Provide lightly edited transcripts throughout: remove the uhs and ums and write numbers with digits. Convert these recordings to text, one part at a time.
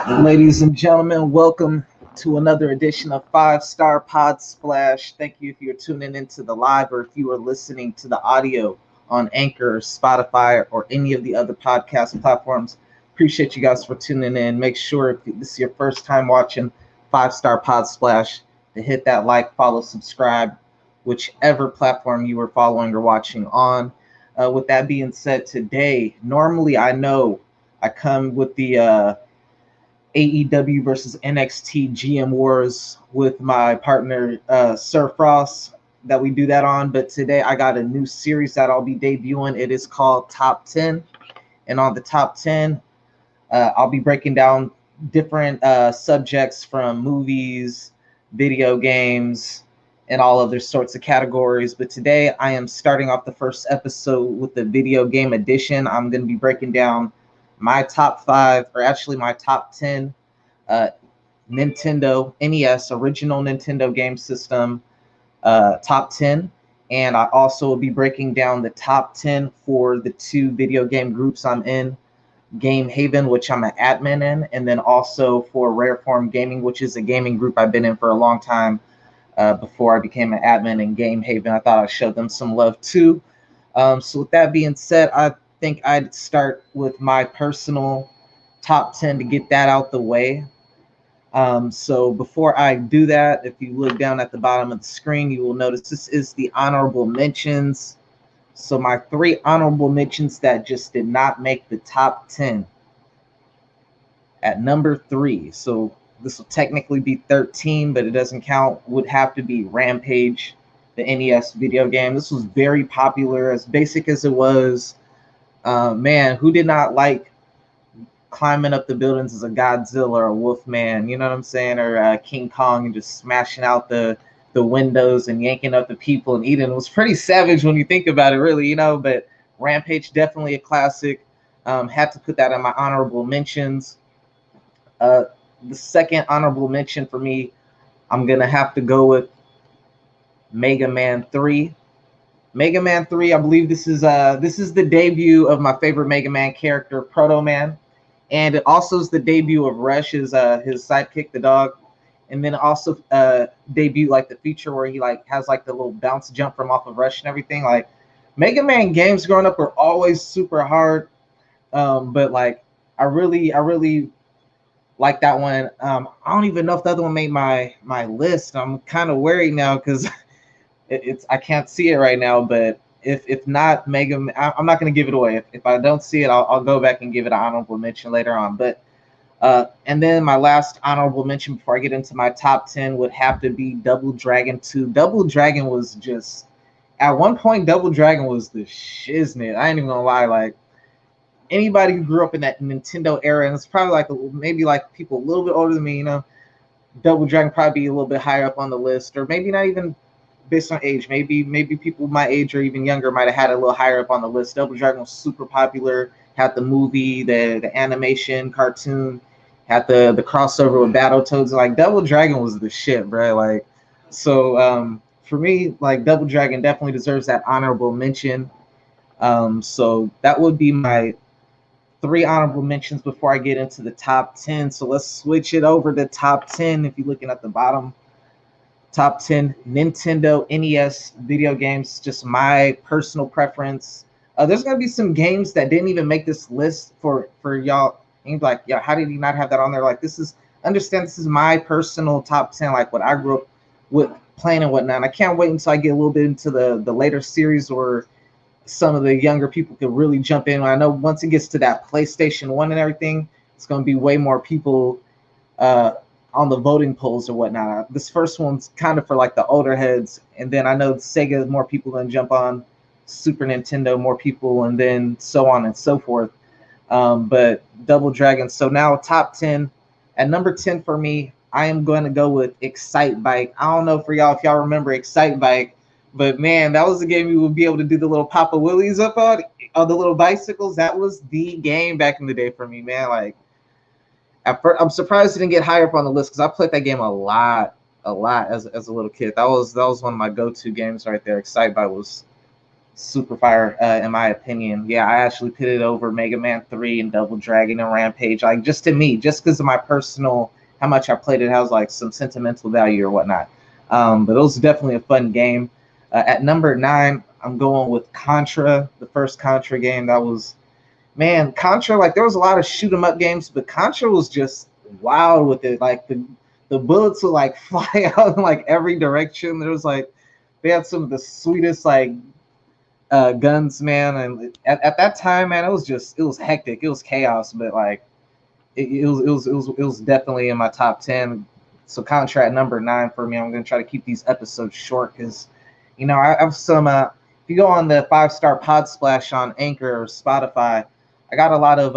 Ladies and gentlemen, welcome to another edition of Five Star Pod Splash. Thank you if you're tuning into the live or if you are listening to the audio on Anchor, Spotify, or any of the other podcast platforms. Appreciate you guys for tuning in. Make sure if this is your first time watching Five Star Pod Splash to hit that like, follow, subscribe, whichever platform you are following or watching on. With that being said, today, normally I know I come with the AEW versus NXT GM Wars with my partner Sir Frost that we do that on. But today I got a new series that I'll be debuting. It is called Top 10. And on the Top 10, I'll be breaking down different subjects from movies, video games, and all other sorts of categories. But today I am starting off the first episode with the video game edition. I'm going to be breaking down my top 5, or actually my top 10 uh, Nintendo NES, original Nintendo game system, top 10. And I also will be breaking down the top 10 for the two video game groups I'm in, Game Haven, which I'm an admin in, and then also for Rare Form Gaming, which is a gaming group I've been in for a long time before I became an admin in Game Haven. I thought I'd show them some love too. So with that being said, I think I'd start with my personal top 10 to get that out the way. So before I do that, if you look down at the bottom of the screen, you will notice this is the honorable mentions. So my 3 honorable mentions that just did not make the top 10. At number 3, so this will technically be 13, but it doesn't count, would have to be Rampage, the NES video game. This was very popular, as basic as it was. Man, who did not like climbing up the buildings as a Godzilla or a Wolfman, you know what I'm saying, or King Kong, and just smashing out the windows and yanking up the people and eating? It was pretty savage when you think about it, really, but Rampage, definitely a classic. Had to put that in my honorable mentions. The second honorable mention for me, I'm going to have to go with Mega Man 3. Mega Man 3, I believe this is the debut of my favorite Mega Man character, Proto Man. And it also is the debut of Rush, his sidekick, the dog. And then also debut like the feature where he like has like the little bounce jump from off of Rush and everything. Like Mega Man games growing up were always super hard. But like I really like that one. I don't even know if the other one made my list. I'm kind of worried now because it's I can't see it right now. But if not, I'm not going to give it away. If I don't see it, I'll go back and give it an honorable mention later on. But and then my last honorable mention before I get into my top 10 would have to be Double Dragon 2. Double Dragon was just, at one point, Double Dragon was the shiznit. I ain't even gonna lie. Like, anybody who grew up in that Nintendo era, and it's probably like maybe like people a little bit older than me, Double Dragon probably be a little bit higher up on the list, or maybe not even based on age. Maybe people my age or even younger might have had it a little higher up on the list. Double Dragon was super popular. Had the movie, the animation, cartoon, had the crossover with Battletoads. Like Double Dragon was the shit, bro. Like, so for me, like Double Dragon definitely deserves that honorable mention. So that would be my 3 honorable mentions before I get into the top 10. So let's switch it over to top 10. If you're looking at the bottom, top 10 Nintendo NES video games, just my personal preference. There's gonna be some games that didn't even make this list for y'all. And you're like, yeah, how did you not have that on there? Like, this is my personal top 10, like what I grew up with playing and whatnot. And I can't wait until I get a little bit into the later series where some of the younger people could really jump in. I know once it gets to that PlayStation 1 and everything, it's going to be way more people on the voting polls or whatnot. This first one's kind of for like the older heads, and then I know Sega, more people going to jump on. Super Nintendo, more people, and then so on and so forth. But Double Dragon. So now top 10. At number 10 for me, I am going to go with Excite Bike. I don't know for y'all if y'all remember Excite Bike, but man, that was the game you would be able to do the little Papa Willies up on the little bicycles. That was the game back in the day for me, man. Like, at first, I'm surprised it didn't get higher up on the list because I played that game a lot as a little kid. That was one of my go-to games right there. Excite Bike was super fire, in my opinion. Yeah, I actually put it over Mega Man 3 and Double Dragon and Rampage. Like, just to me, just because of my personal, how much I played it has like some sentimental value or whatnot. But it was definitely a fun game. At number 9, I'm going with Contra, the first Contra game. That was, man, Contra, like there was a lot of shoot 'em up games, but Contra was just wild with it. Like the bullets would like fly out in like every direction. There was like they had some of the sweetest like guns, man. And at that time, man, it was hectic. It was chaos, but like it was definitely in my top 10. So contract number 9 for me. I'm gonna try to keep these episodes short because, you know, I have some. If you go on the 5-star Pod Splash on Anchor or Spotify, I got a lot of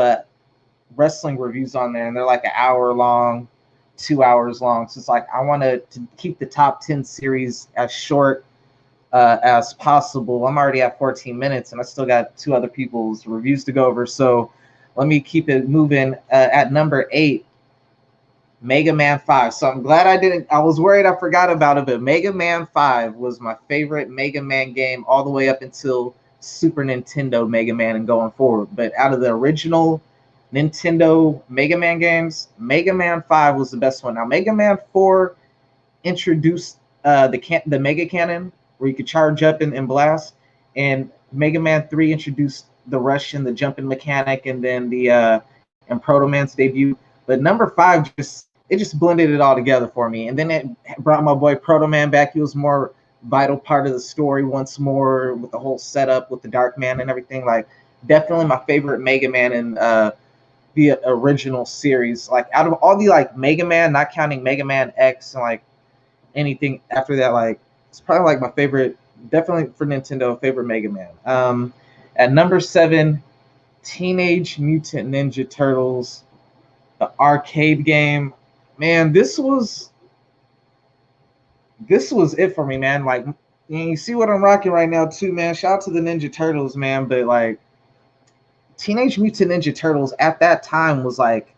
wrestling reviews on there, and they're like an hour long, 2 hours long. So it's like I want to keep the top 10 series as short as possible. I'm already at 14 minutes, and I still got 2 other people's reviews to go over. So let me keep it moving. At number 8, Mega Man 5. So I'm glad I was worried I forgot about it, but Mega Man 5 was my favorite Mega Man game all the way up until Super Nintendo Mega Man and going forward. But out of the original Nintendo Mega Man games, Mega Man 5 was the best one. Now, Mega Man 4 introduced the Mega Cannon, where you could charge up and blast, and Mega Man 3 introduced the Russian, the jumping mechanic, and then the and Proto Man's debut. But number 5 just blended it all together for me, and then it brought my boy Proto Man back. He was more vital part of the story once more with the whole setup with the Dark Man and everything. Like, definitely my favorite Mega Man in the original series. Like, out of all the like Mega Man, not counting Mega Man X and like anything after that, like it's probably like my favorite, definitely for Nintendo, favorite Mega Man. At number 7, Teenage Mutant Ninja Turtles, the arcade game. Man, this was it for me, man. Like, you see what I'm rocking right now too, man. Shout out to the Ninja Turtles, man. But like, Teenage Mutant Ninja Turtles at that time was like,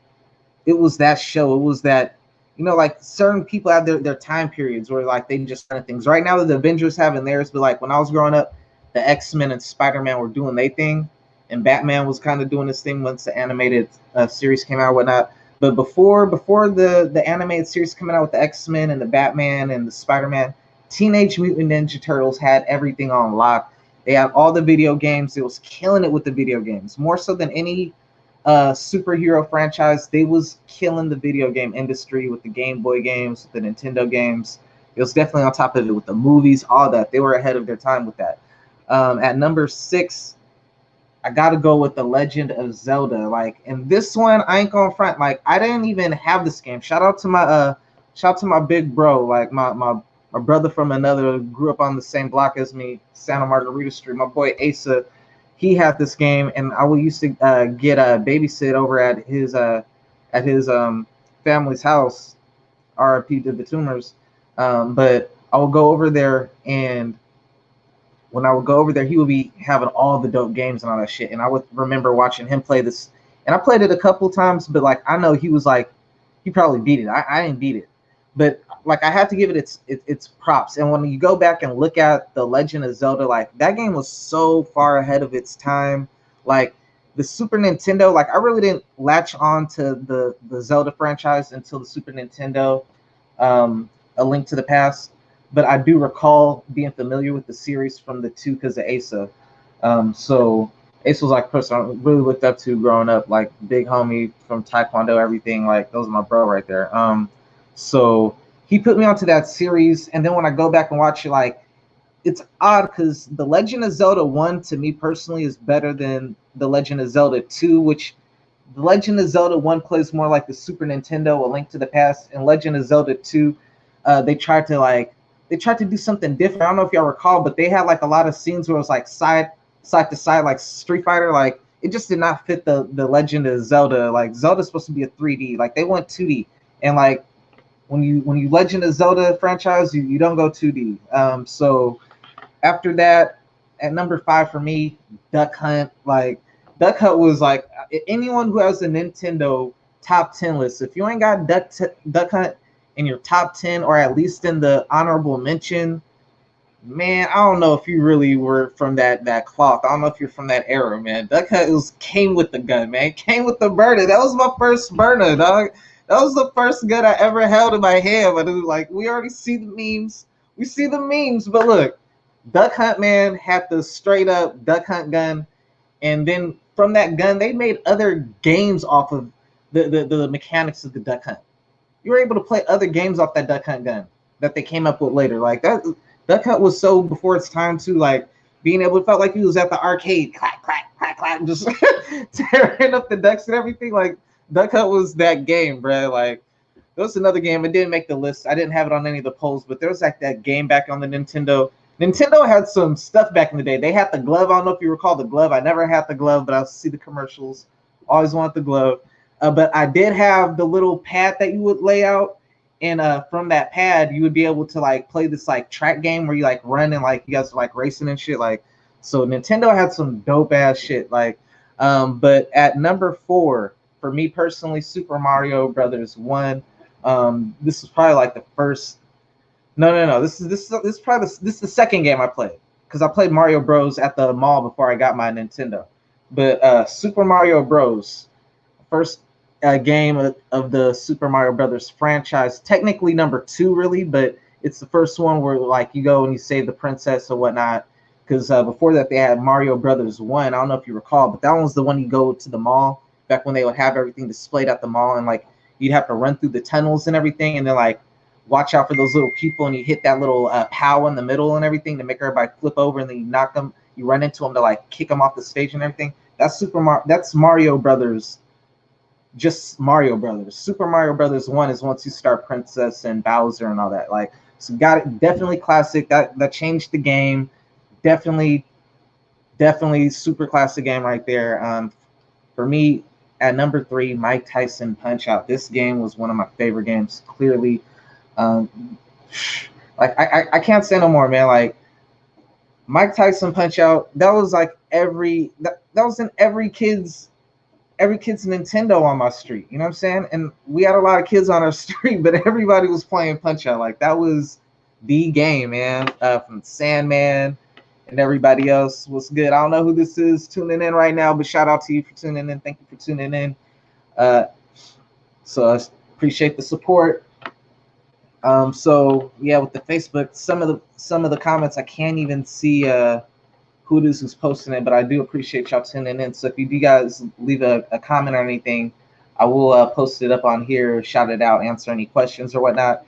it was that show. It was that, you know, like certain people have their time periods where like they just kind of things. Right now, the Avengers having theirs, but like when I was growing up, the X-Men and Spider-Man were doing their thing, and Batman was kind of doing this thing once the animated series came out and whatnot. But before the animated series coming out with the X-Men and the Batman and the Spider-Man, Teenage Mutant Ninja Turtles had everything on lock. They had all the video games. It was killing it with the video games, more so than any superhero franchise. They was killing the video game industry with the Game Boy games, the Nintendo games. It was definitely on top of it with the movies, all that. They were ahead of their time with that. At number 6, I gotta go with The Legend of Zelda. Like, and this one, I ain't gonna front. Like, I didn't even have this game. Shout out to my big bro, like my brother from another, grew up on the same block as me, Santa Margarita Street. My boy Asa, he had this game, and I used to get a babysit over at his family's house. RIP to the tumors. But I would go over there, and when I would go over there, he would be having all the dope games and all that shit. And I would remember watching him play this, and I played it a couple times, but like I know he was like, he probably beat it. I didn't beat it, but like I have to give it its props. And when you go back and look at The Legend of Zelda, like that game was so far ahead of its time. Like the Super Nintendo, like I really didn't latch on to the Zelda franchise until the Super Nintendo, A Link to the Past. But I do recall being familiar with the series from the 2 because of Asa. So Asa was like a person I really looked up to growing up, like big homie from Taekwondo, everything. Like those are my bro right there. So he put me onto that series, and then when I go back and watch it, like it's odd because The Legend of Zelda 1 to me personally is better than The Legend of Zelda 2, which The Legend of Zelda 1 plays more like the Super Nintendo, A Link to the Past, and Legend of Zelda 2, they tried to do something different. I don't know if y'all recall, but they had like a lot of scenes where it was like side to side, like Street Fighter. Like it just did not fit the Legend of Zelda. Like Zelda's supposed to be a 3D. Like they went 2D, and like when you Legend of Zelda franchise, you don't go 2D. So after that, at number 5 for me, Duck Hunt. Like Duck Hunt was like, anyone who has a Nintendo top 10 list, if you ain't got Duck Hunt in your top 10 or at least in the honorable mention, Man, I don't know if you really were from that cloth. I don't know if you're from that era, man. Duck Hunt came with the gun, man. Came with the burner. That was my first burner, dog. That was the first gun I ever held in my hand. But it was like we already see the memes. We see the memes, but look, Duck Hunt, man, had the straight up Duck Hunt gun, and then from that gun, they made other games off of the mechanics of the Duck Hunt. You were able to play other games off that Duck Hunt gun that they came up with later. Like that Duck Hunt was so before its time too. Like being able to felt like he was at the arcade, clack clack clack clack, just tearing up the ducks and everything. Like Duck Hunt was that game, bro. Like there was another game. It didn't make the list. I didn't have it on any of the polls, but there was like that game back on the Nintendo. Nintendo had some stuff back in the day. They had the glove. I don't know if you recall the glove. I never had the glove, but I see the commercials. Always wanted the glove. But I did have the little pad that you would lay out, and from that pad you would be able to like play this like track game where you like run and like you guys are like racing and shit. Like so, Nintendo had some dope ass shit. Like, but at number 4 for me personally, Super Mario Brothers 1. This is probably like the first. No. This is probably this is the second game I played because I played Mario Bros at the mall before I got my Nintendo. But Super Mario Bros. First game of the Super Mario Brothers franchise. Technically number 2, really, but it's the first one where like you go and you save the princess or whatnot. Because before that they had Mario Brothers 1. I don't know if you recall, but that one was the one you go to the mall back when they would have everything displayed at the mall, and like you'd have to run through the tunnels and everything, and then like watch out for those little people, and you hit that little POW in the middle and everything to make everybody flip over, and then you knock them, you run into them to like kick them off the stage and everything. That's Mario Brothers, just Mario Brothers. Super Mario Brothers 1 is once you start Princess and Bowser and all that. Like, so got it, definitely classic. That changed the game. Definitely super classic game right there. For me, at number 3, Mike Tyson Punch Out. This game was one of my favorite games. Clearly, like I can't say no more, man. Like Mike Tyson Punch Out. That was like that was in every kid's Nintendo on my street. You know what I'm saying? And we had a lot of kids on our street, but everybody was playing Punch Out. Like that was the game, man. From Sandman and everybody else was good. I don't know who this is tuning in right now, but shout out to you for tuning in. Thank you for tuning in. So I appreciate the support. So yeah, with the Facebook, some of the comments I can't even see who it is who's posting it, but I do appreciate y'all tuning in. So if you do guys leave a comment or anything, I will post it up on here, shout it out, answer any questions or whatnot.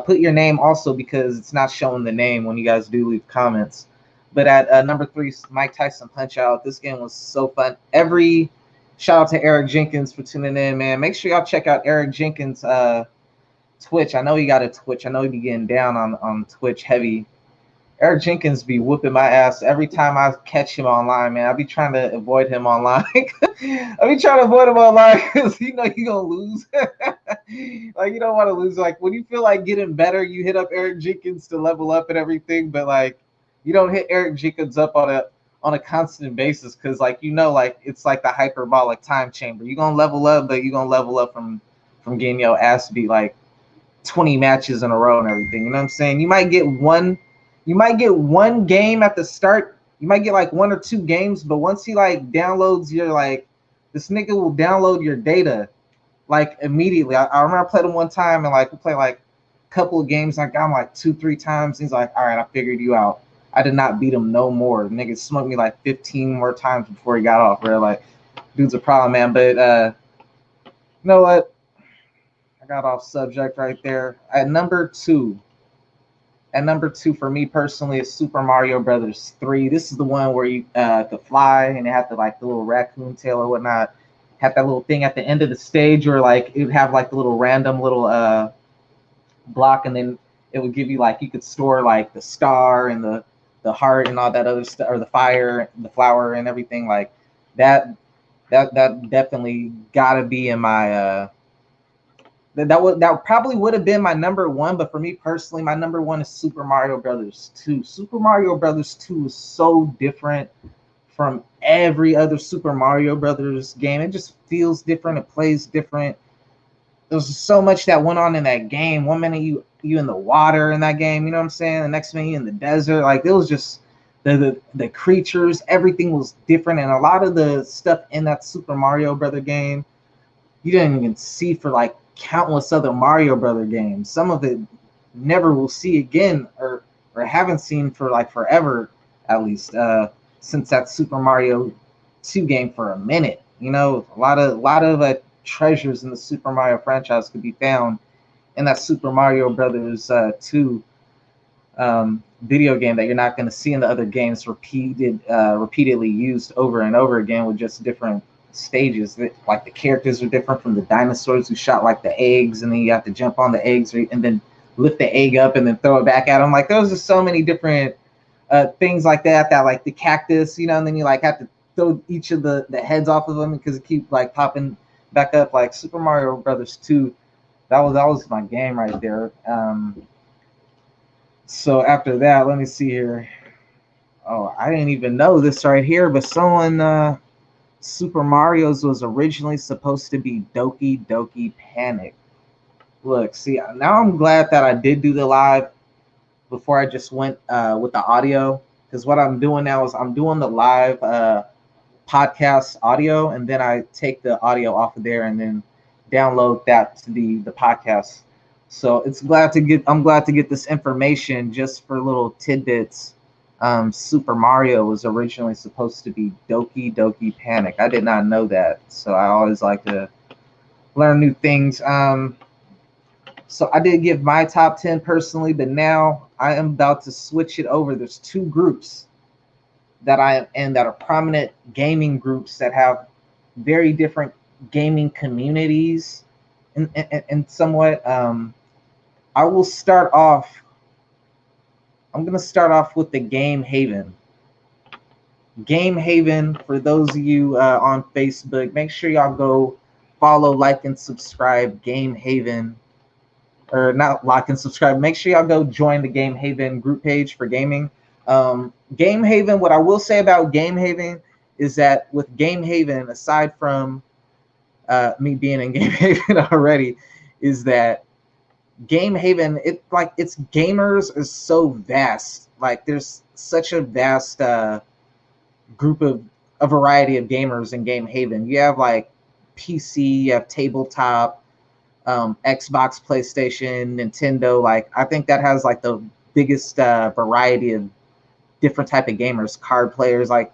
Put your name also because it's not showing the name when you guys do leave comments. But at number 3, Mike Tyson Punch Out. This game was so fun. Shout out to Eric Jenkins for tuning in, man. Make sure y'all check out Eric Jenkins' Twitch. I know he got a Twitch. I know he be getting down on Twitch heavy. Eric Jenkins be whooping my ass every time I catch him online, man. I be trying to avoid him online. Because you know you gonna lose. Like you don't want to lose. Like when you feel like getting better, you hit up Eric Jenkins to level up and everything. But like you don't hit Eric Jenkins up on a constant basis because like you know like it's like the hyperbolic time chamber. You're gonna level up, but you're gonna level up from getting your ass beat like 20 matches in a row and everything. You know what I'm saying? You might get one game at the start. You might get like 1 or 2 games, but once he like downloads your like this nigga will download your data like immediately. I remember I played him one time and like we played like a couple of games. I got him like 2-3 times. He's like, all right, I figured you out. I did not beat him no more. The nigga smoked me like 15 more times before he got off, bro. Like, dude's a problem, man. But you know what? I got off subject right there. At number 2 for me personally is Super Mario Brothers 3. This is the one where you could fly and it had the like the little raccoon tail or whatnot. Had that little thing at the end of the stage where like it would have like the little random little block, and then it would give you like you could store like the star and the heart and all that other stuff, or the fire, the flower and everything like that. That definitely gotta be in my that probably would have been my number 1, but for me personally, my number 1 is Super Mario Brothers 2. Super Mario Brothers 2 is so different from every other Super Mario Brothers game. It just feels different. It plays different. there was so much that went on in that game. One minute you in the water in that game, you know what I'm saying? The next minute you in the desert. Like it was just the creatures, everything was different, and a lot of the stuff in that Super Mario Brother game you didn't even see for like countless other Mario Brother games. Some of it never will see again, or haven't seen for like forever, at least since that Super Mario 2 game for a minute. You know, a lot of treasures in the Super Mario franchise could be found in that Super Mario Brothers 2 video game that you're not going to see in the other games repeatedly used over and over again with just different stages. Like the characters are different from the dinosaurs who shot like the eggs, and then you have to jump on the eggs and then lift the egg up and then throw it back at them. Like there was just so many different things like that. That like the cactus, you know, and then you like have to throw each of the heads off of them because it keep like popping back up. Like Super Mario Brothers 2, that was my game right there. So after that, let me see here. Oh, I didn't even know this right here, but someone Super Mario's was originally supposed to be Doki Doki Panic. Look, see, now I'm glad that I did do the live before I just went with the audio, because what I'm doing now is I'm doing the live podcast audio, and then I take the audio off of there and then download that to the podcast. So I'm glad to get this information just for little tidbits. Super Mario was originally supposed to be Doki Doki Panic. I did not know that, so I always like to learn new things. So I did give my top 10 personally, but now I am about to switch it over. There's two groups that I am in that are prominent gaming groups that have very different gaming communities and somewhat. I will start off. I'm going to start off with the Game Haven. Game Haven, for those of you on Facebook, make sure y'all go follow, like, and subscribe Game Haven. Or not like and subscribe. Make sure y'all go join the Game Haven group page for gaming. Game Haven, what I will say about Game Haven is that with Game Haven, aside from me being in Game Haven already, is that Game Haven, its gamers is so vast. Like there's such a vast group of a variety of gamers in Game Haven. You have like PC, you have tabletop, Xbox, PlayStation, Nintendo. Like I think that has like the biggest variety of different type of gamers, card players, like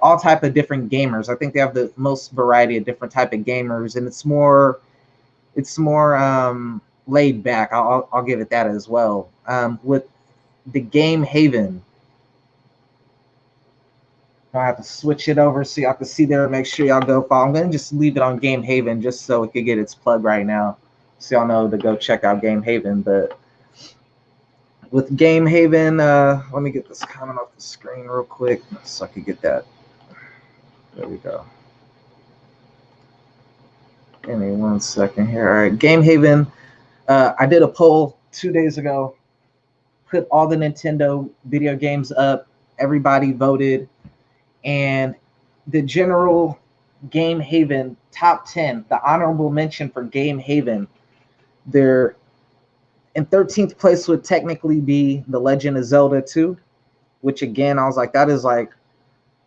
all type of different gamers. I think they have the most variety of different type of gamers, and it's more laid back. I'll give it that as well. With the Game Haven, I have to switch it over so y'all can see there. Make sure y'all go follow. I'm gonna just leave it on Game Haven just so it could get its plug right now, so y'all know to go check out Game Haven. But with Game Haven, let me get this comment off the screen real quick so I could get that. There we go. Give me 1 second here. All right, Game Haven. I did a poll 2 days ago. Put all the Nintendo video games up. Everybody voted, and the general Game Haven top 10, the honorable mention for Game Haven, they're in 13th place would technically be The Legend of Zelda 2, which again, I was like, that is like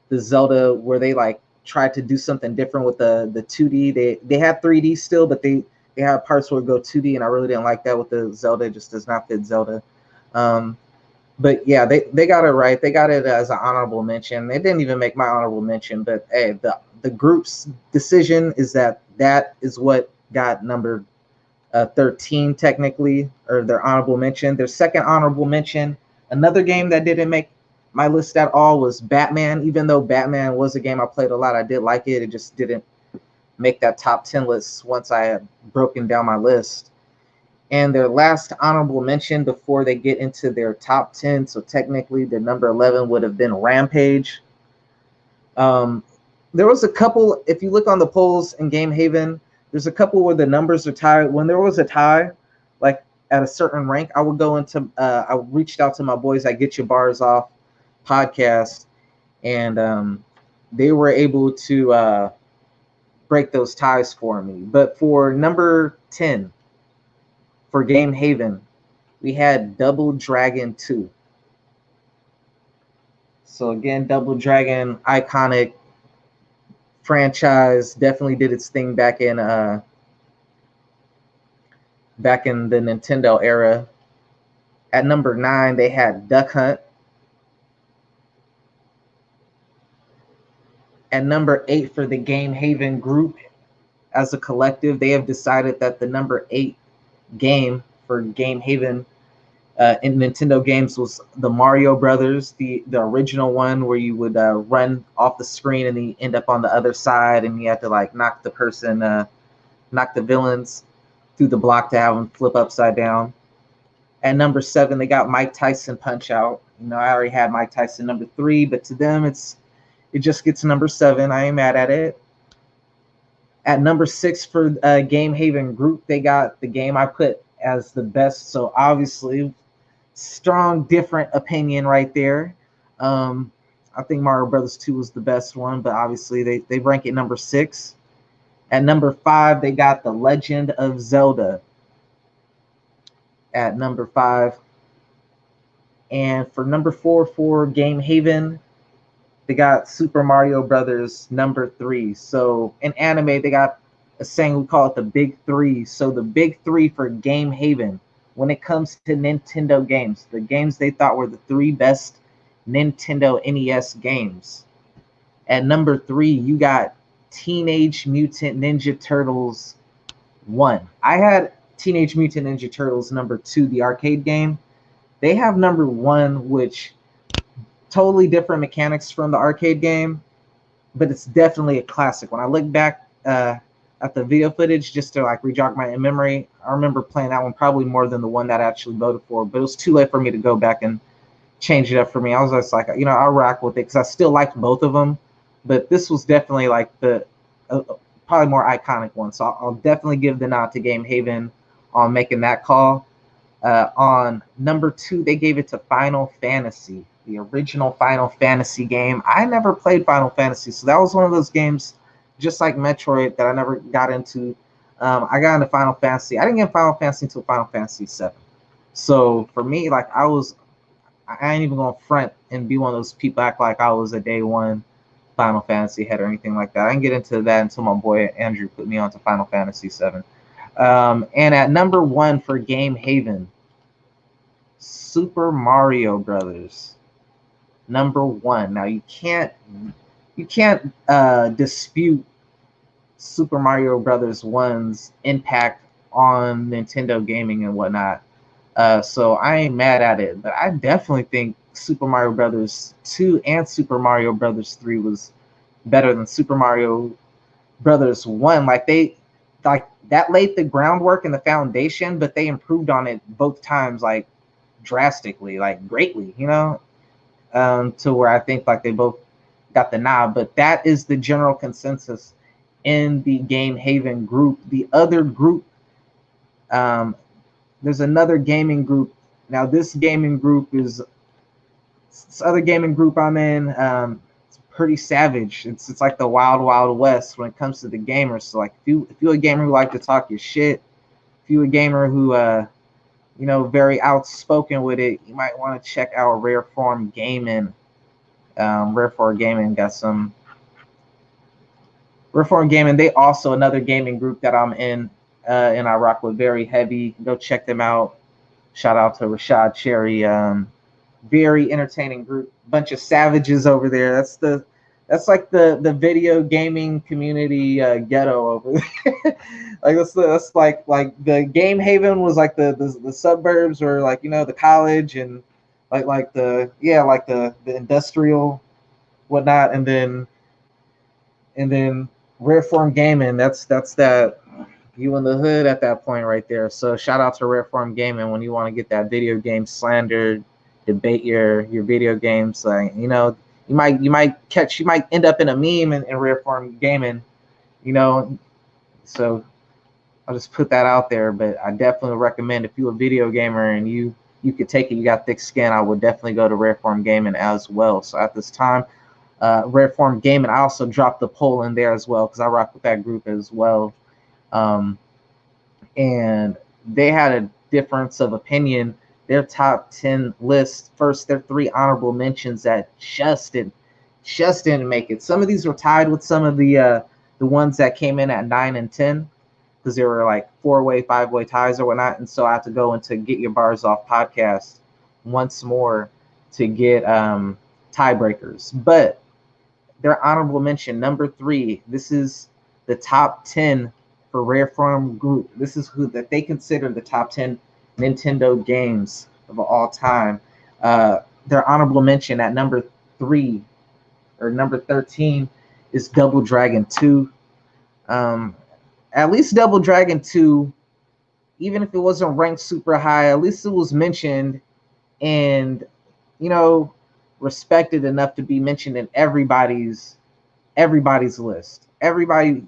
the Zelda where they like tried to do something different with the 2D. They have 3D still, but they have parts where it go 2D, and I really didn't like that with the Zelda. It just does not fit Zelda. But yeah, they got it right. They got it as an honorable mention. They didn't even make my honorable mention, but hey, the group's decision is that is what got numbered 13 technically, or their honorable mention. Their second honorable mention, another game that didn't make my list at all, was Batman. Even though Batman was a game I played a lot, I did like it. It just didn't make that top 10 list once I had broken down my list. And their last honorable mention before they get into their top 10, so technically their number 11 would have been Rampage. There was a couple, if you look on the polls in Game Haven, there's a couple where the numbers are tied. When there was a tie, like at a certain rank, I would go into, I reached out to my boys at Get Your Bars Off podcast, and they were able to break those ties for me. But for number 10 for Game Haven, we had Double Dragon 2. So again, Double Dragon, iconic franchise, definitely did its thing back in the Nintendo era. At number 9, they had Duck Hunt. At number 8 for the Game Haven group, as a collective, they have decided that the number 8 game for Game Haven in Nintendo games was the Mario Brothers, the original one where you would run off the screen and then you end up on the other side and you have to like knock the villains through the block to have them flip upside down. At number 7, they got Mike Tyson Punch Out. You know, I already had Mike Tyson number 3, but to them it just gets number 7. I ain't mad at it. At number 6 for Game Haven group, they got the game I put as the best. So obviously, strong different opinion right there. I think Mario Brothers 2 was the best one, but obviously they rank it number 6. At number 5, they got The Legend of Zelda at number 5. And for number 4 for Game Haven, they got Super Mario Brothers number 3. So in anime, they got a saying, we call it the Big 3. So the Big 3 for Game Haven, when it comes to Nintendo games, the games they thought were the 3 best Nintendo NES games. At number 3, you got Teenage Mutant Ninja Turtles 1. I had Teenage Mutant Ninja Turtles number 2, the arcade game. They have number 1, which totally different mechanics from the arcade game, but it's definitely a classic. When I look back at the video footage just to like re-jog my memory, I remember playing that one probably more than the one that I actually voted for, but it was too late for me to go back and change it up for me. I was just like, you know, I'll rock with it because I still liked both of them, but this was definitely like the probably more iconic one. So I'll definitely give the nod to Game Haven on making that call. On number 2, they gave it to Final Fantasy, the original Final Fantasy game. I never played Final Fantasy, so that was one of those games, just like Metroid, that I never got into. I got into Final Fantasy. I didn't get Final Fantasy until Final Fantasy 7. So for me, like I ain't even gonna front and be one of those people act like I was a day one Final Fantasy head or anything like that. I didn't get into that until my boy Andrew put me onto Final Fantasy 7. And at number 1 for Game Haven, Super Mario Brothers, number 1. Now you can't dispute Super Mario Brothers 1's impact on Nintendo gaming and whatnot. So I ain't mad at it, but I definitely think Super Mario Brothers 2 and Super Mario Brothers 3 was better than Super Mario Brothers 1. Like that laid the groundwork and the foundation, but they improved on it both times, like drastically, like greatly, you know, to where I think like they both got the nod. But that is the general consensus in the Game Haven group. The other group, there's another gaming group. Now this gaming group is this other gaming group I'm in. It's pretty savage. It's like the wild, wild west when it comes to the gamers. So like if you're a gamer who like to talk your shit, if you're a gamer who you know, very outspoken with it, you might want to check out Rare Form Gaming. Rare Form Gaming got some. Rare Form Gaming, they also another gaming group that I'm in, and I rock with very heavy. Go check them out. Shout out to Rashad Cherry. Very entertaining group. Bunch of savages over there. That's like the video gaming community ghetto over there. Like that's like the Game Haven was like the suburbs, or like, you know, the college, and like the industrial whatnot, and then Rare Form Gaming, that's that you in the hood at that point right there. So shout out to Rare Form Gaming when you want to get that video game slander, debate your video games. Like, you know, you might end up in a meme in Rare Form Gaming, you know. So I'll just put that out there. But I definitely recommend, if you're a video gamer and you could take it, you got thick skin, I would definitely go to Rare Form Gaming as well. So at this time, Rare Form Gaming, I also dropped the poll in there as well because I rock with that group as well. and they had a difference of opinion. Their top 10 list, first, their three honorable mentions that just didn't make it. Some of these were tied with some of the ones that came in at 9 and 10 because they were like four-way, five-way ties or whatnot. And so I have to go into Get Your Bars Off podcast once more to get tiebreakers. But their honorable mention, number 3, this is the top 10 for Rare Form Group. This is who that they consider the top 10 Nintendo games of all time. Their honorable mention at number 3 or number 13 is Double Dragon 2. At least Double Dragon 2, even if it wasn't ranked super high, at least it was mentioned and, you know, respected enough to be mentioned in everybody's list. Everybody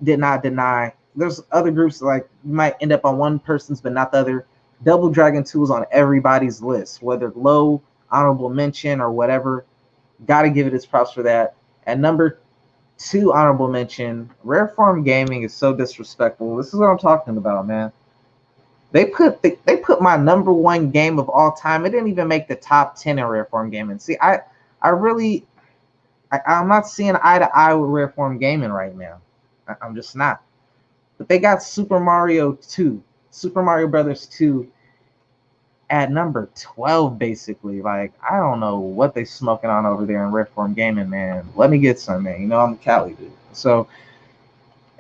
did not deny. There's other groups like you might end up on one person's but not the other. Double Dragon 2 is on everybody's list, whether low, honorable mention, or whatever. Got to give it its props for that. At number 2 honorable mention, Rare Form Gaming is so disrespectful. This is what I'm talking about, man. They put my number 1 game of all time. It didn't even make the top 10 in Rare Form Gaming. See, I'm not seeing eye to eye with Rare Form Gaming right now. I'm just not. But they got Super Mario Brothers 2 at number 12, basically. Like, I don't know what they smoking on over there in Rare Form Gaming, man. Let me get some, man. You know I'm a Cali dude. So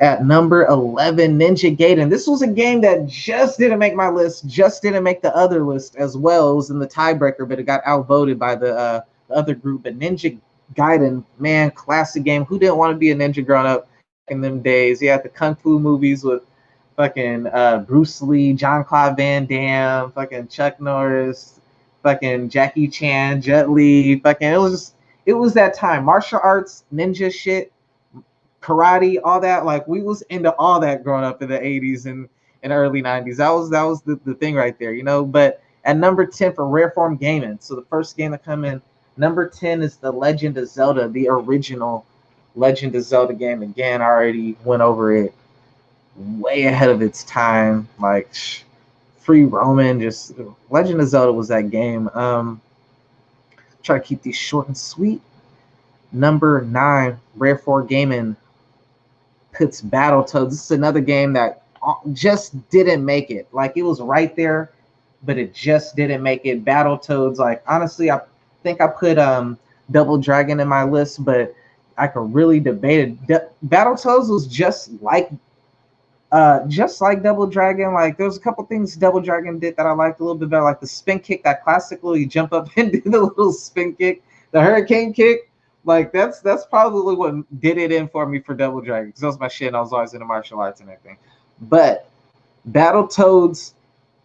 at number 11, Ninja Gaiden. This was a game that just didn't make my list, just didn't make the other list as well. It was in the tiebreaker, but it got outvoted by the other group. But Ninja Gaiden, man, classic game. Who didn't want to be a ninja growing up in them days? You had the Kung Fu movies with fucking Bruce Lee, Jean-Claude Van Damme, fucking Chuck Norris, fucking Jackie Chan, Jet Li, fucking it was that time. Martial arts, ninja shit, karate, all that. Like, we was into all that growing up in the 80s and early 90s. That was the thing right there, you know. But at number 10 for Rare Form Gaming, so the first game to come in, number 10 is The Legend of Zelda, the original Legend of Zelda game. Again, I already went over it, way ahead of its time. Like, free roaming, just Legend of Zelda was that game. Try to keep these short and sweet. Number 9, Rare 4 Gaming puts Battletoads. This is another game that just didn't make it. Like, it was right there, but it just didn't make it. Battletoads, like, honestly, I think I put Double Dragon in my list, but I could really debate it. Battletoads was just like Double Dragon. Like, there's a couple things Double Dragon did that I liked a little bit better, like the spin kick, that classic little, you jump up and do the little spin kick, the hurricane kick. Like, that's probably what did it in for me for Double Dragon, because that was my shit, and I was always into martial arts and everything. But Battletoads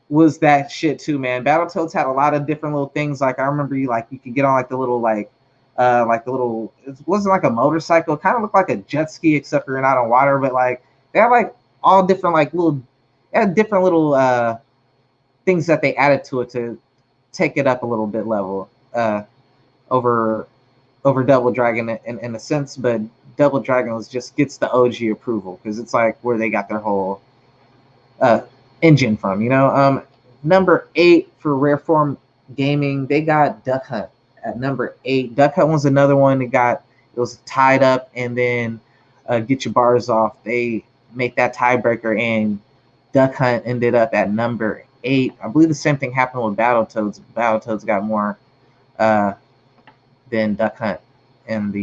was that shit too, man. Battletoads had a lot of different little things. Like, I remember you could get on like the little it wasn't like a motorcycle. It kind of looked like a jet ski, except for you're not on water. But like, they had like all different different little things that they added to it to take it up a little bit level over Double Dragon in a sense. But Double Dragon gets the OG approval because it's like where they got their whole engine from, you know. Number 8 for Rare Form Gaming, they got Duck Hunt at number 8. Duck Hunt was another one that it was tied up, and then Get Your Bars Off, they make that tiebreaker, and Duck Hunt ended up at number 8. I believe the same thing happened with Battletoads. Battletoads got more than Duck Hunt, and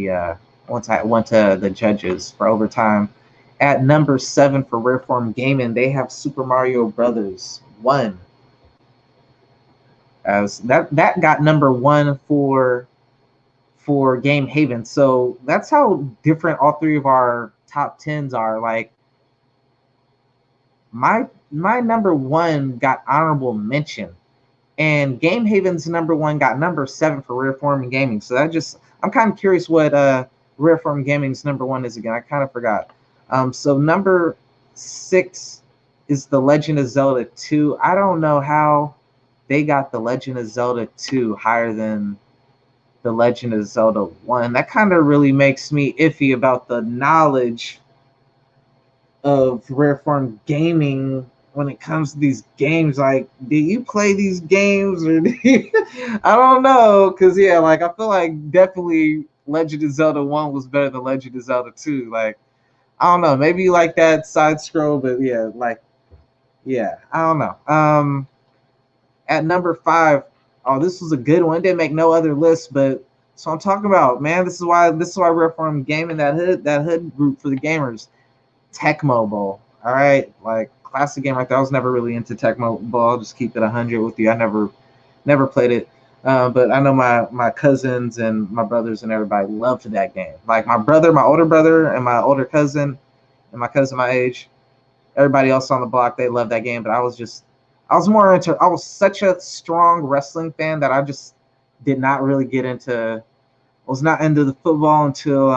once I went to the judges for overtime. At number 7 for Rare Form Gaming, they have Super Mario Brothers 1. As that got number 1 for Game Haven. So that's how different all three of our top 10s are. Like, my number 1 got honorable mention, and Game Haven's number 1 got number 7 for Rare Form Gaming. So I'm kind of curious what Rare Form Gaming's number 1 is again. I kind of forgot. So number 6 is The Legend of Zelda 2. I don't know how they got The Legend of Zelda 2 higher than The Legend of Zelda 1. That kind of really makes me iffy about the knowledge of Rare Form Gaming when it comes to these games, like, do you play these games or I don't know, because yeah, like I feel like definitely Legend of Zelda 1 was better than Legend of Zelda 2. Like, I don't know, maybe you like that side scroll, but yeah, like, yeah, I don't know. At number 5, oh, this was a good one. It didn't make no other list, but so I'm talking about, man, this is why we're from gaming, that hood group for the gamers. Tecmo Bowl. All right, like classic game right there. I was never really into Tecmo Bowl. I'll just keep it 100 with you. I never played it, but I know my cousins and my brothers and everybody loved that game. Like my brother, my older brother, and my older cousin, and my cousin my age. Everybody else on the block, they loved that game. But I was more into. I was such a strong wrestling fan that I just did not really get into. I was not into the football until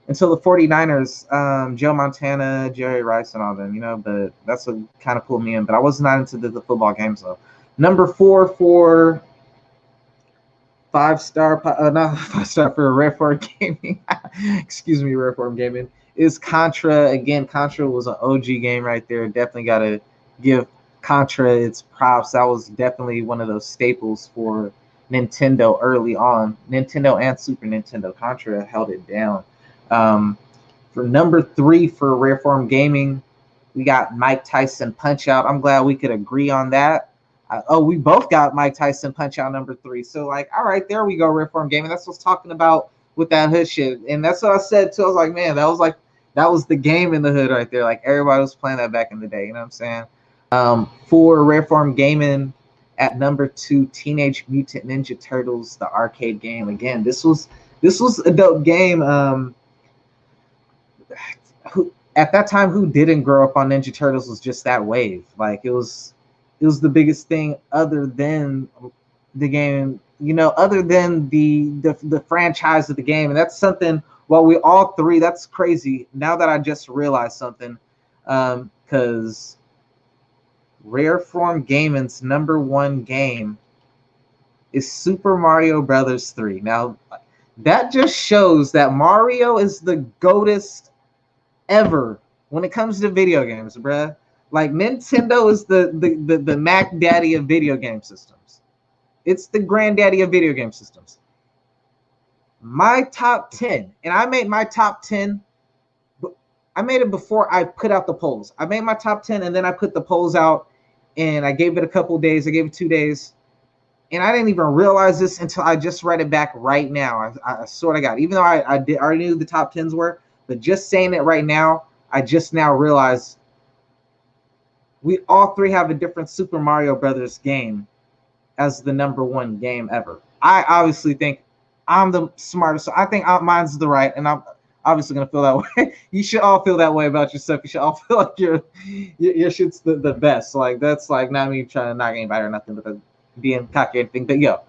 the 49ers, Joe Montana, Jerry Rice, and all them, but that's what kind of pulled me in. But I was not into the football games, though. Number 4 for 5-star, not 5-star for Rare Form Gaming, excuse me, Rare Form Gaming, is Contra. Again, Contra was an OG game right there. Definitely got to give Contra its props. That was definitely one of those staples for Nintendo early on. Nintendo and Super Nintendo. Contra held it down. For number 3 for Rare Form Gaming, we got Mike Tyson Punch Out. I'm glad we could agree on that. We both got Mike Tyson Punch Out number 3. So like, all right, there we go, Rare Form Gaming. That's what I was talking about with that hood shit. And that's what I said too. I was like, man, that was the game in the hood right there. Like everybody was playing that back in the day. You know what I'm saying? For Rare Form Gaming, at number 2, Teenage Mutant Ninja Turtles, the arcade game. Again, this was a dope game. At that time, who didn't grow up on Ninja Turtles was just that wave. Like it was the biggest thing other than the game, other than the franchise of the game. And that's something, well, we all three, that's crazy. Now that I just realized something, because Rare Form Gaming's number 1 game is Super Mario Brothers 3. Now, that just shows that Mario is the GOATest ever when it comes to video games, bruh. Like Nintendo is the Mac Daddy of video game systems. It's the granddaddy of video game systems. My top 10, and I made my top 10. I made it before I put out the polls. I made my top 10 and then I put the polls out and I gave it a couple days. I gave it 2 days. And I didn't even realize this until I just read it back right now. I swear to God, even though I already knew the top 10s were, but just saying it right now, I just now realized we all three have a different Super Mario Brothers game as the number 1 game ever. I obviously think I'm the smartest, so I think mine's the right, and I'm obviously gonna feel that way. You should all feel that way about yourself. You should all feel like your shit's the best. Like that's like not me trying to knock anybody or nothing, but being cocky or anything. But yo,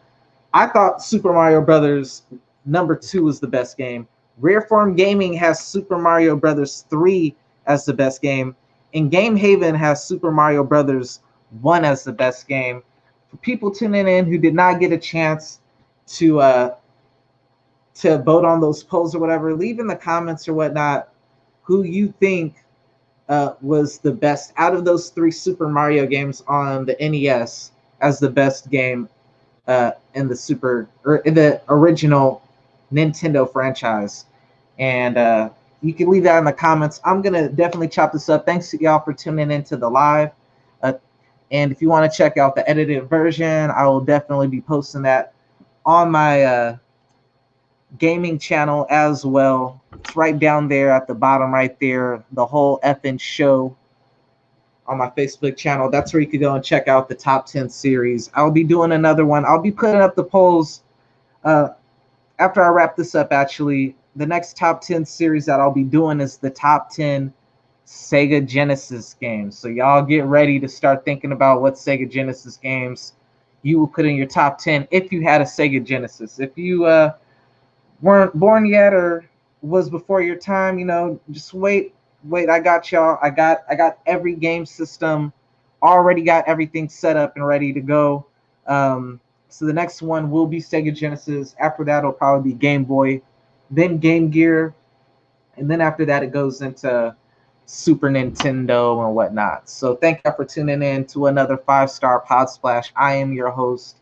I thought Super Mario Brothers number 2 was the best game. Rare Form Gaming has Super Mario Brothers 3 as the best game, and Game Haven has Super Mario Brothers 1 as the best game. For people tuning in who did not get a chance to vote on those polls or whatever, leave in the comments or whatnot who you think was the best out of those 3 Super Mario games on the NES as the best game in the original Nintendo franchise. And you can leave that in the comments. I'm gonna definitely chop this up. Thanks to y'all for tuning into the live. And if you want to check out the edited version, I will definitely be posting that on my gaming channel as well. It's right down there at the bottom right there, the whole effing show on my Facebook channel. That's where you can go and check out the top 10 series. I'll be doing another one. I'll be putting up the polls after I wrap this up. Actually, the next top 10 series that I'll be doing is the top 10 Sega Genesis games. So y'all get ready to start thinking about what Sega Genesis games you will put in your top 10 if you had a Sega Genesis. If you weren't born yet or was before your time, just wait. I got y'all. I got every game system, already got everything set up and ready to go. So the next one will be Sega Genesis. After that, it'll probably be Game Boy, then Game Gear, and then after that, it goes into Super Nintendo and whatnot. So thank y'all for tuning in to another 5-Star Pod Splash. I am your host,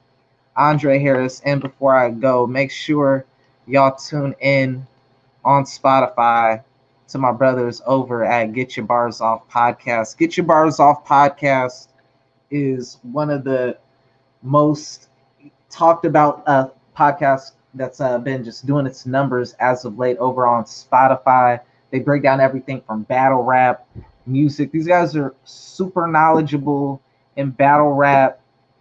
Andre Harris. And before I go, make sure y'all tune in on Spotify to my brothers over at Get Your Bars Off Podcast. Get Your Bars Off Podcast is one of the most talked about podcasts that's been just doing its numbers as of late over on Spotify. They break down everything from battle rap, music. These guys are super knowledgeable in battle rap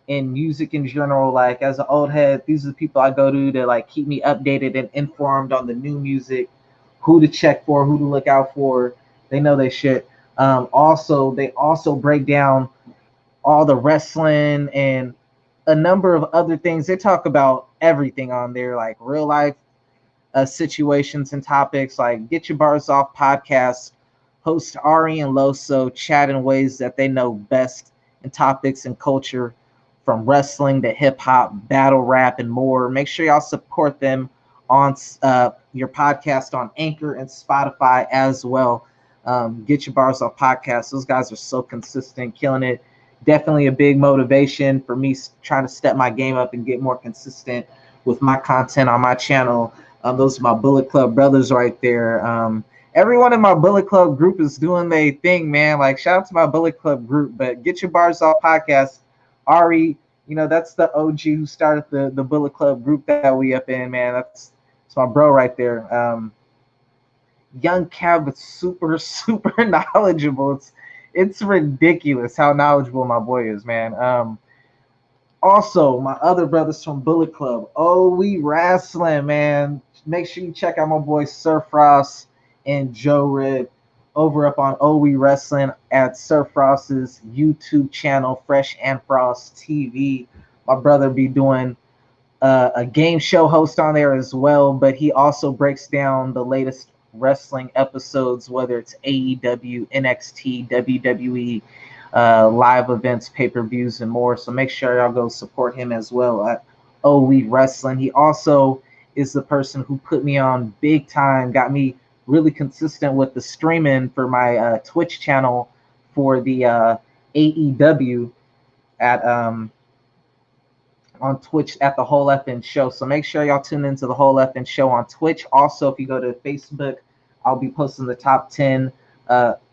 and music in general. Like as an old head, these are the people I go to like keep me updated and informed on the new music, who to check for, who to look out for. They know they shit. They also break down all the wrestling and a number of other things. They talk about everything on there, like real life situations and topics. Like Get Your Bars Off podcast, host Ari and Loso chat in ways that they know best in topics and culture, from wrestling to hip hop, battle rap, and more. Make sure y'all support them on your podcast on Anchor and Spotify as well. Get Your Bars Off podcast. Those guys are so consistent, killing it. Definitely a big motivation for me trying to step my game up and get more consistent with my content on my channel. Those are my Bullet Club brothers right there. Everyone in my Bullet Club group is doing their thing, man. Like, shout out to my Bullet Club group. But Get Your Bars Off podcast, Ari, that's the OG who started the Bullet Club group that we up in, man. That's my bro right there. Young Cab, but super, super knowledgeable. It's ridiculous how knowledgeable my boy is, man. Also, my other brothers from Bullet Club. Oh, we wrestling, man. Make sure you check out my boy Sir Frost and Joe Red over up on Oh We Wrestling at Sir Frost's YouTube channel, Fresh and Frost TV. My brother be doing a game show host on there as well, but he also breaks down the latest wrestling episodes, whether it's AEW, NXT, WWE, live events, pay-per-views, and more. So make sure y'all go support him as well at Oh We Wrestling. He also is the person who put me on big time, got me really consistent with the streaming for my Twitch channel for the AEW at on Twitch at the Whole FN Show. So make sure y'all tune into the Whole FN Show on Twitch. Also, if you go to Facebook, I'll be posting the top 10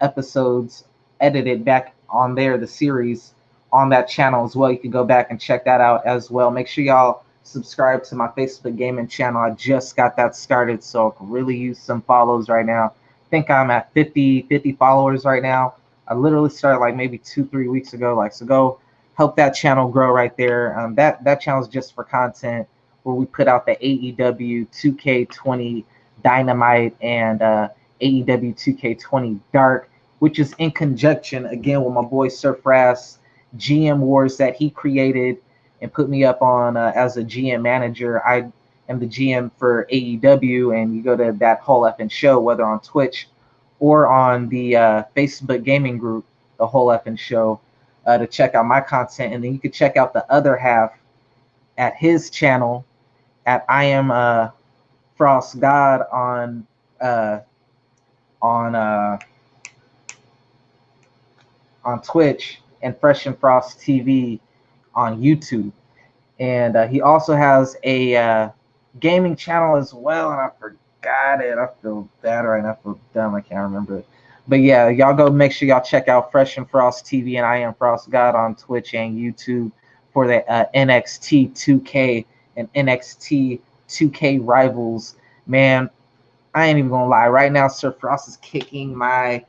episodes edited back on there, the series on that channel as well. You can go back and check that out as well. Make sure y'all subscribe to my Facebook gaming channel. I just got that started, so I can really use some follows right now. I think I'm at 50 followers right now. I literally started like maybe 2-3 weeks ago. So go help that channel grow right there. That channel is just for content where we put out the AEW 2K20 Dynamite and AEW 2K20 Dark, which is in conjunction again with my boy Sir Frass GM Wars that he created and put me up on as a GM manager. I am the GM for AEW, and you go to that Whole FN Show, whether on Twitch or on the Facebook gaming group, the Whole FN Show, to check out my content. And then you can check out the other half at his channel at I Am Frost God on Twitch, and Fresh and Frost TV on YouTube. And he also has a gaming channel as well, and I forgot it. I feel bad right now. I feel dumb. I can't remember it. But yeah, y'all go make sure y'all check out Fresh and Frost TV and I Am Frost God on Twitch and YouTube for the NXT 2K and NXT 2K Rivals. Man, I ain't even gonna lie. Right now, Sir Frost is kicking my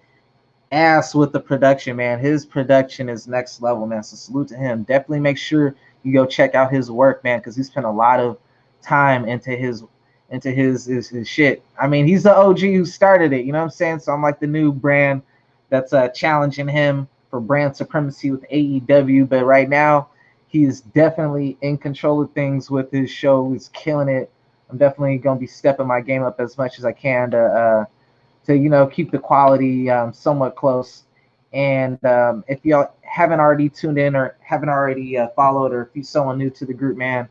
ass with the production, man. His production is next level, man. So salute to him. Definitely make sure you go check out his work, man, because he spent a lot of time into his shit. I mean, he's the OG who started it, you know what I'm saying? So I'm like the new brand that's challenging him for brand supremacy with AEW. But right now, he is definitely in control of things with his show. He's killing it. I'm definitely gonna be stepping my game up as much as I can to keep the quality somewhat close. And if y'all haven't already tuned in or haven't already followed, or if you're someone new to the group, man,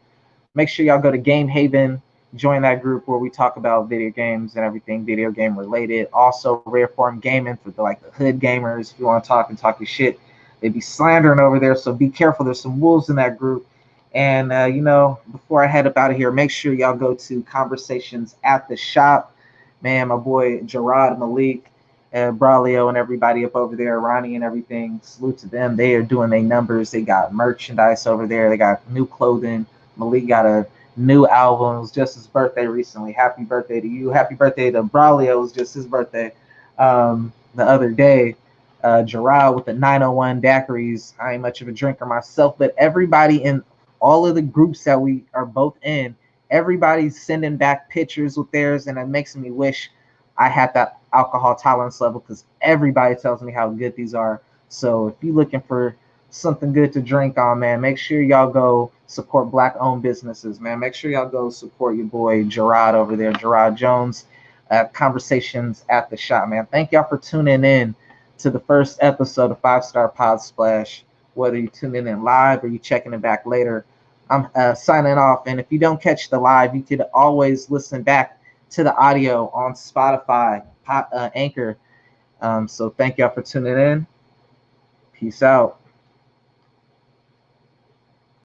make sure y'all go to Game Haven Join that group where we talk about video games and everything video game related. Also, Rare Form Gaming for the hood gamers. If you want to talk your shit, they be slandering over there. So be careful. There's some wolves in that group. And before I head up out of here, make sure y'all go to Conversations at the Shop. Man, my boy Gerard, Malik, Braulio, and everybody up over there, Ronnie and everything. Salute to them. They are doing their numbers. They got merchandise over there. They got new clothing. Malik got a new album. It was just his birthday recently. Happy birthday to you. Happy birthday to Braulio. It was just his birthday the other day. Gerard with the 901 daiquiris. I ain't much of a drinker myself, but everybody in all of the groups that we are both in, everybody's sending back pictures with theirs, and it makes me wish I had that alcohol tolerance level because everybody tells me how good these are. So if you're looking for something good to drink on, man, make sure y'all go support black-owned businesses, man. Make sure y'all go support your boy Gerard over there, Gerard Jones, Conversations at the Shop, man. Thank y'all for tuning in to the first episode of 5-Star Pod Splash. Whether you're tuning in live or you're checking it back later, I'm signing off. And if you don't catch the live, you could always listen back to the audio on Spotify, Anchor. So thank y'all for tuning in. Peace out.